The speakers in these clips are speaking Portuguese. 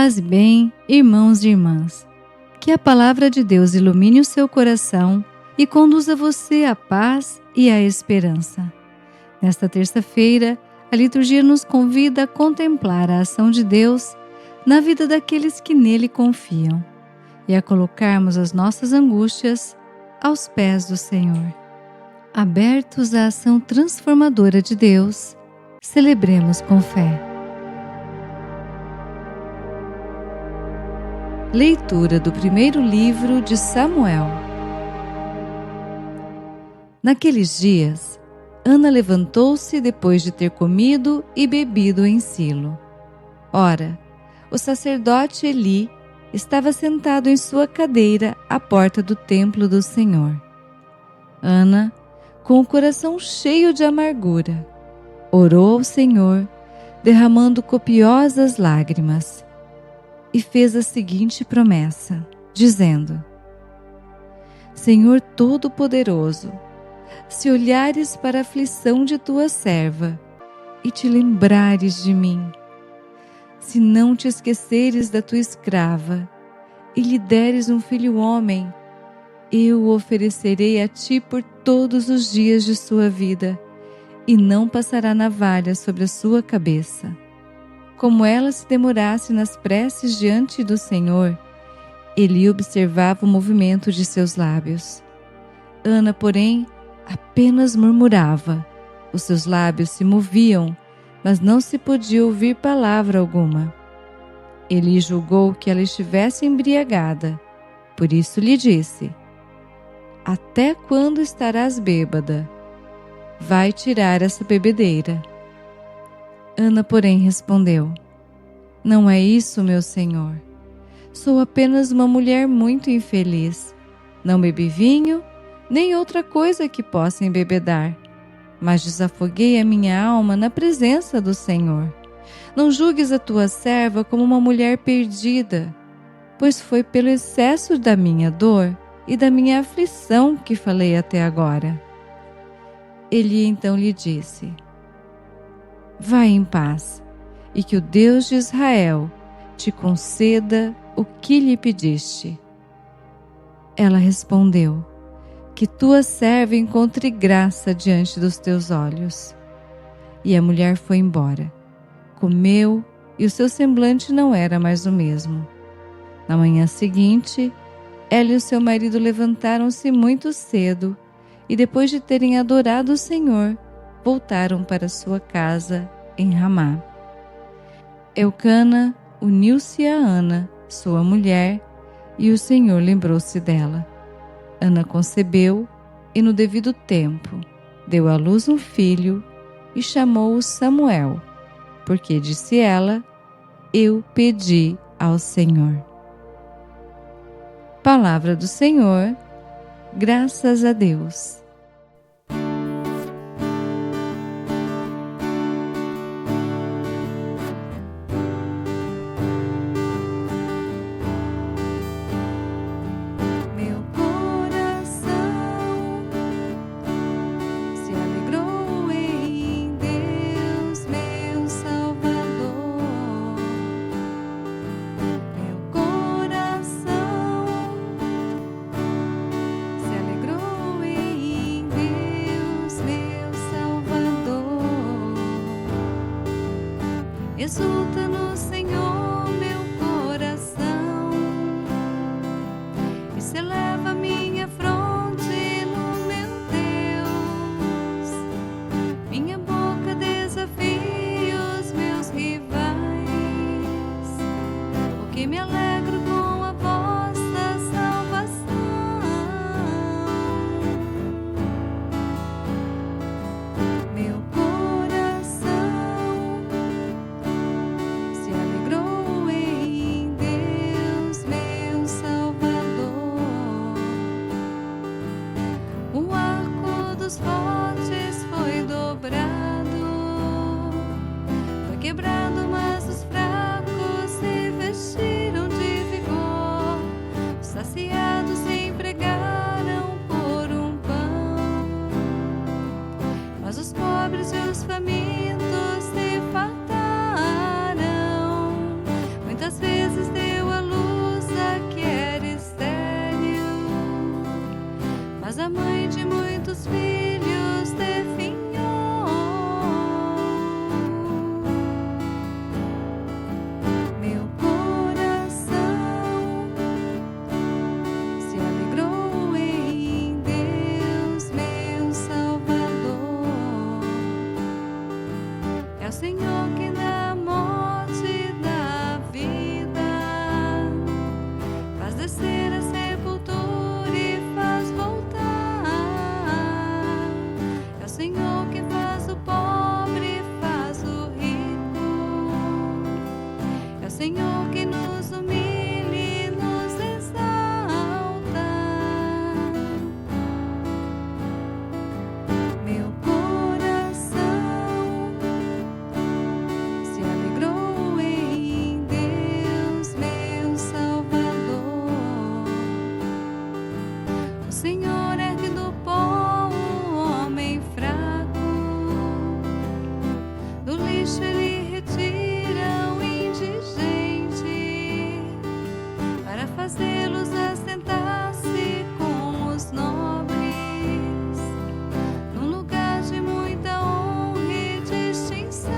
Paz e bem, irmãos e irmãs. Que a palavra de Deus ilumine o seu coração e conduza você à paz e à esperança. Nesta terça-feira, a liturgia nos convida a contemplar a ação de Deus na vida daqueles que nele confiam e a colocarmos as nossas angústias aos pés do Senhor. Abertos à ação transformadora de Deus, celebremos com fé. Leitura do primeiro livro de Samuel. Naqueles dias, Ana levantou-se depois de ter comido e bebido em Silo. Ora, o sacerdote Eli estava sentado em sua cadeira à porta do templo do Senhor. Ana, com o coração cheio de amargura, orou ao Senhor, derramando copiosas lágrimas, e fez a seguinte promessa, dizendo: Senhor Todo-Poderoso, se olhares para a aflição de tua serva e te lembrares de mim, se não te esqueceres da tua escrava e lhe deres um filho homem, eu o oferecerei a ti por todos os dias de sua vida, e não passará navalha sobre a sua cabeça. Como ela se demorasse nas preces diante do Senhor, Eli observava o movimento de seus lábios. Ana, porém, apenas murmurava. Os seus lábios se moviam, mas não se podia ouvir palavra alguma. Eli julgou que ela estivesse embriagada, por isso lhe disse: Até quando estarás bêbada? Vai tirar essa bebedeira. Ana, porém, respondeu: Não é isso, meu senhor. Sou apenas uma mulher muito infeliz. Não bebi vinho, nem outra coisa que possa embebedar, mas desafoguei a minha alma na presença do Senhor. Não julgues a tua serva como uma mulher perdida, pois foi pelo excesso da minha dor e da minha aflição que falei até agora. Eli então lhe disse: Vai em paz, e que o Deus de Israel te conceda o que lhe pediste. Ela respondeu: Que tua serva encontre graça diante dos teus olhos. E a mulher foi embora, comeu, e o seu semblante não era mais o mesmo. Na manhã seguinte, ela e o seu marido levantaram-se muito cedo, e depois de terem adorado o Senhor, voltaram para sua casa em Ramá. Eucana uniu-se a Ana, sua mulher, e o Senhor lembrou-se dela. Ana concebeu e, no devido tempo, deu à luz um filho e chamou-o Samuel, porque, disse ela, eu pedi ao Senhor. Palavra do Senhor, graças a Deus. Exulta no Senhor meu coração, e se eleva minha fronte no meu Deus. Minha boca desafia os meus rivais, porque me alegro com a vossa salvação. Meu quebrado, mas os fracos se vestiram de vigor. Os saciados se empregaram por um pão, mas os pobres e os famintos se fartaram. Muitas vezes pobre faz o rico. É o Senhor que nos humilha e nos exalta. Meu coração se alegrou em Deus, meu Salvador. O Senhor ergue do pó o homem fraco, do lixo ele retira o indigente, para fazê-los assentar-se com os nobres, num lugar de muita honra e distinção.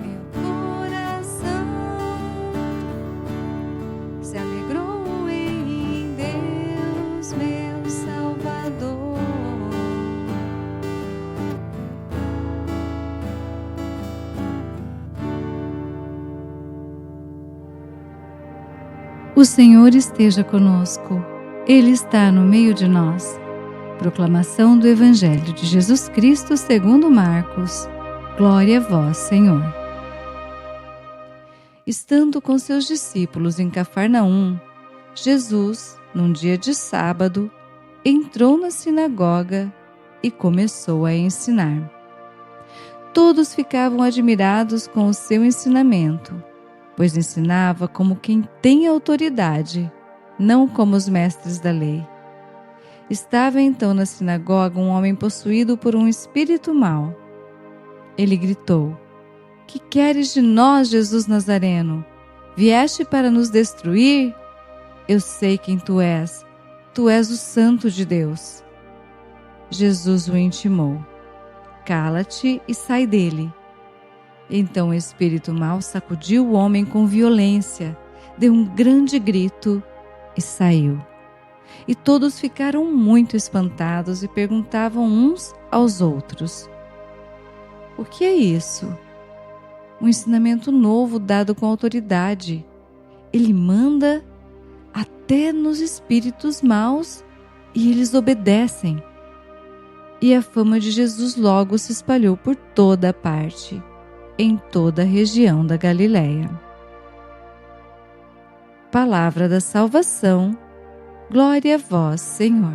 Meu coração se alegrou em Deus, meu Salvador. O Senhor esteja conosco. Ele está no meio de nós. Proclamação do Evangelho de Jesus Cristo segundo Marcos. Glória a vós, Senhor. Estando com seus discípulos em Cafarnaum, Jesus, num dia de sábado, entrou na sinagoga e começou a ensinar. Todos ficavam admirados com o seu ensinamento, pois ensinava como quem tem autoridade, não como os mestres da lei. Estava então na sinagoga um homem possuído por um espírito mau. Ele gritou: "Que queres de nós, Jesus Nazareno? Vieste para nos destruir? Eu sei quem tu és o Santo de Deus." Jesus o intimou: "Cala-te e sai dele." Então o espírito mau sacudiu o homem com violência, deu um grande grito e saiu. E todos ficaram muito espantados e perguntavam uns aos outros: "O que é isso?" Um ensinamento novo dado com autoridade. Ele manda até nos espíritos maus e eles obedecem. E a fama de Jesus logo se espalhou por toda a parte, em toda a região da Galileia. Palavra da salvação. Glória a vós, Senhor.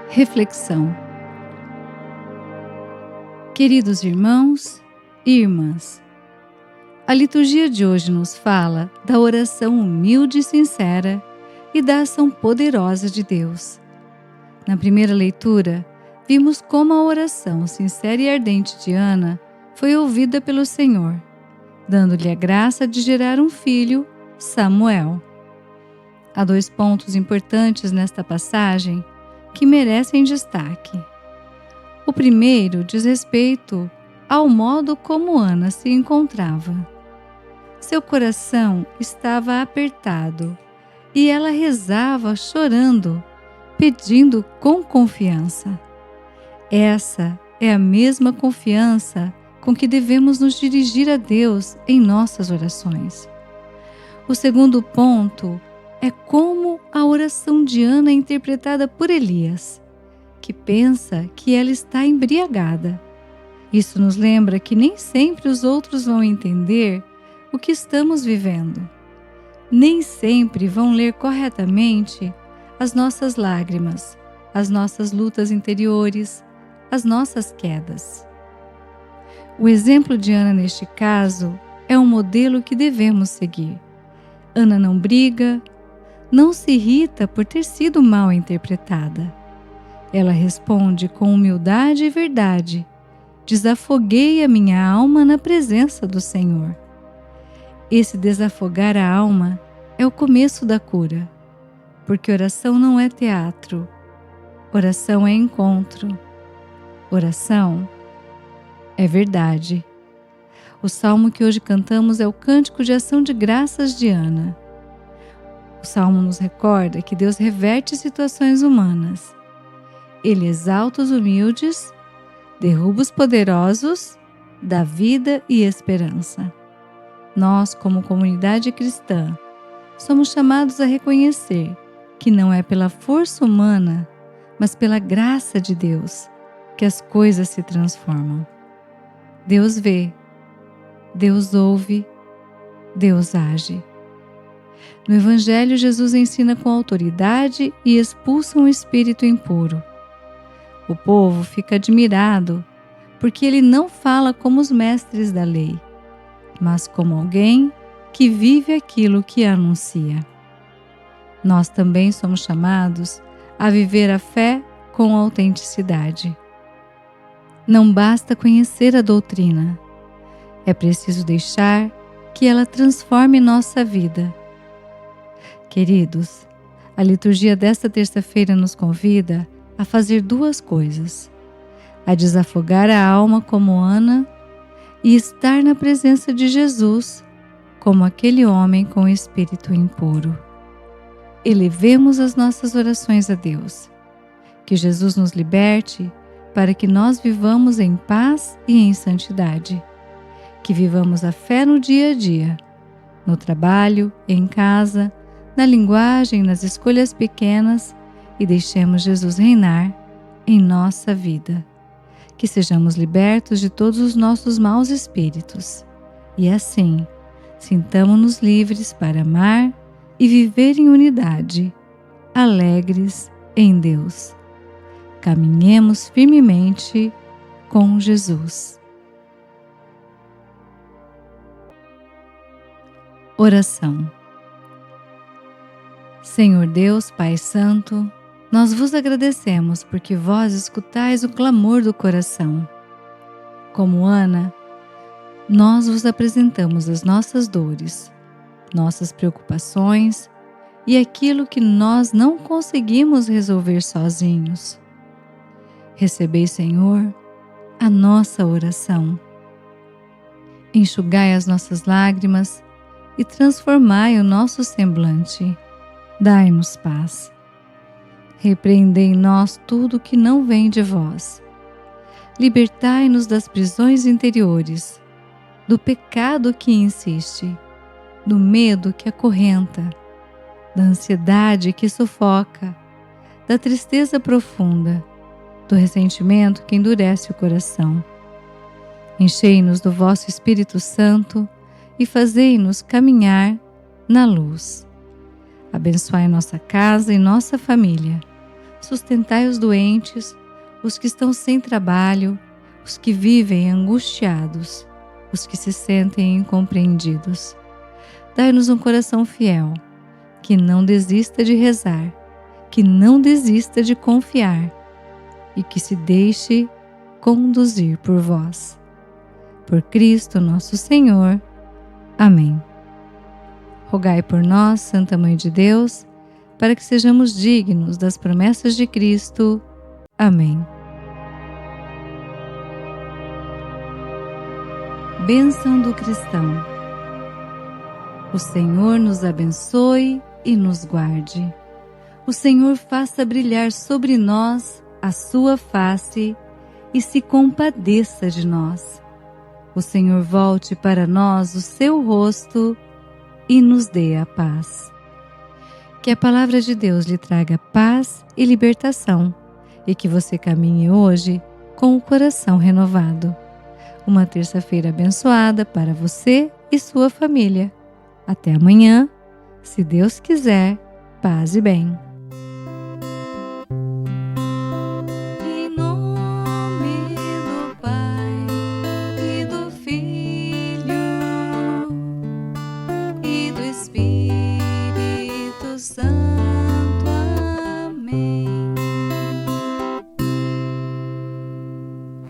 Reflexão. Queridos irmãos e irmãs, a liturgia de hoje nos fala da oração humilde e sincera e da ação poderosa de Deus. Na primeira leitura, vimos como a oração sincera e ardente de Ana foi ouvida pelo Senhor, dando-lhe a graça de gerar um filho, Samuel. Há 2 pontos importantes nesta passagem que merecem destaque. O primeiro diz respeito ao modo como Ana se encontrava. Seu coração estava apertado e ela rezava chorando, pedindo com confiança. Essa é a mesma confiança com que devemos nos dirigir a Deus em nossas orações. O segundo ponto é como a oração de Ana é interpretada por Elias, que pensa que ela está embriagada. Isso nos lembra que nem sempre os outros vão entender o que estamos vivendo. Nem sempre vão ler corretamente as nossas lágrimas, as nossas lutas interiores, as nossas quedas. O exemplo de Ana neste caso é um modelo que devemos seguir. Ana não briga, não se irrita por ter sido mal interpretada. Ela responde com humildade e verdade: "Desafoguei a minha alma na presença do Senhor." Esse desafogar a alma é o começo da cura, porque oração não é teatro, oração é encontro, oração é verdade. O salmo que hoje cantamos é o Cântico de Ação de Graças de Ana. O salmo nos recorda que Deus reverte situações humanas. Ele exalta os humildes, derruba os poderosos, dá vida e esperança. Nós, como comunidade cristã, somos chamados a reconhecer que não é pela força humana, mas pela graça de Deus, que as coisas se transformam. Deus vê, Deus ouve, Deus age. No Evangelho, Jesus ensina com autoridade e expulsa um espírito impuro. O povo fica admirado, porque ele não fala como os mestres da lei, mas como alguém que vive aquilo que anuncia. Nós também somos chamados a viver a fé com autenticidade. Não basta conhecer a doutrina, é preciso deixar que ela transforme nossa vida. Queridos, a liturgia desta terça-feira nos convida a fazer duas coisas: a desafogar a alma como Ana e estar na presença de Jesus como aquele homem com espírito impuro. Elevemos as nossas orações a Deus. Que Jesus nos liberte para que nós vivamos em paz e em santidade. Que vivamos a fé no dia a dia, no trabalho, em casa, na linguagem, nas escolhas pequenas, e deixemos Jesus reinar em nossa vida. Que sejamos libertos de todos os nossos maus espíritos e assim sintamo-nos livres para amar e viver em unidade, alegres em Deus. Caminhemos firmemente com Jesus. Oração. Senhor Deus, Pai Santo, nós vos agradecemos porque vós escutais o clamor do coração. Como Ana, nós vos apresentamos as nossas dores, nossas preocupações e aquilo que nós não conseguimos resolver sozinhos. Recebei, Senhor, a nossa oração. Enxugai as nossas lágrimas e transformai o nosso semblante. Dai-nos paz. Repreendei em nós tudo que não vem de vós. Libertai-nos das prisões interiores, do pecado que insiste, do medo que acorrenta, da ansiedade que sufoca, da tristeza profunda, do ressentimento que endurece o coração. Enchei-nos do vosso Espírito Santo e fazei-nos caminhar na luz. Abençoai nossa casa e nossa família. Sustentai os doentes, os que estão sem trabalho, os que vivem angustiados, os que se sentem incompreendidos. Dai-nos um coração fiel, que não desista de rezar, que não desista de confiar e que se deixe conduzir por vós. Por Cristo nosso Senhor. Amém. Rogai por nós, Santa Mãe de Deus, para que sejamos dignos das promessas de Cristo. Amém. Bênção do cristão. O Senhor nos abençoe e nos guarde. O Senhor faça brilhar sobre nós a sua face e se compadeça de nós. O Senhor volte para nós o seu rosto e nos dê a paz. Que a palavra de Deus lhe traga paz e libertação e que você caminhe hoje com o coração renovado. Uma terça-feira abençoada para você e sua família. Até amanhã, se Deus quiser, paz e bem.